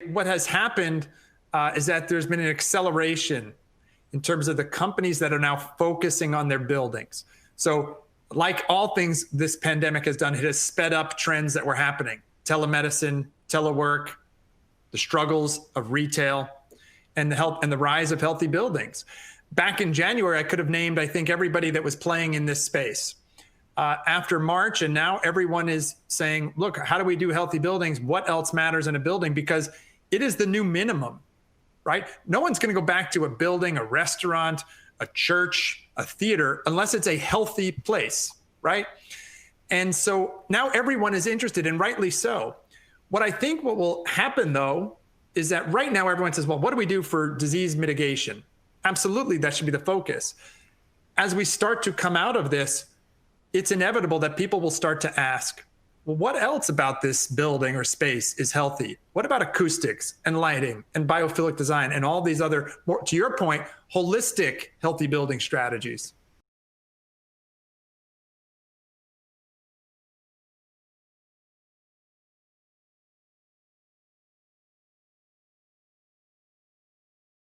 What has happened is that there's been an acceleration in terms of the companies that are now focusing on their buildings. So like all things this pandemic has done, it has sped up trends that were happening. Telemedicine, telework, the struggles of retail, and the rise of healthy buildings. Back in January, I could have named, I think, everybody that was playing in this space. After March, and now everyone is saying, look, how do we do healthy buildings? What else matters in a building? Because it is the new minimum, right? No one's going to go back to a building, a restaurant, a church, a theater, unless it's a healthy place, right? And so now everyone is interested, and rightly so. What I think what will happen, though, is that right now everyone says, well, what do we do for disease mitigation? Absolutely, that should be the focus. As we start to come out of this, it's inevitable that people will start to ask, well, what else about this building or space is healthy? What about acoustics and lighting and biophilic design and all these other, more, to your point, holistic healthy building strategies?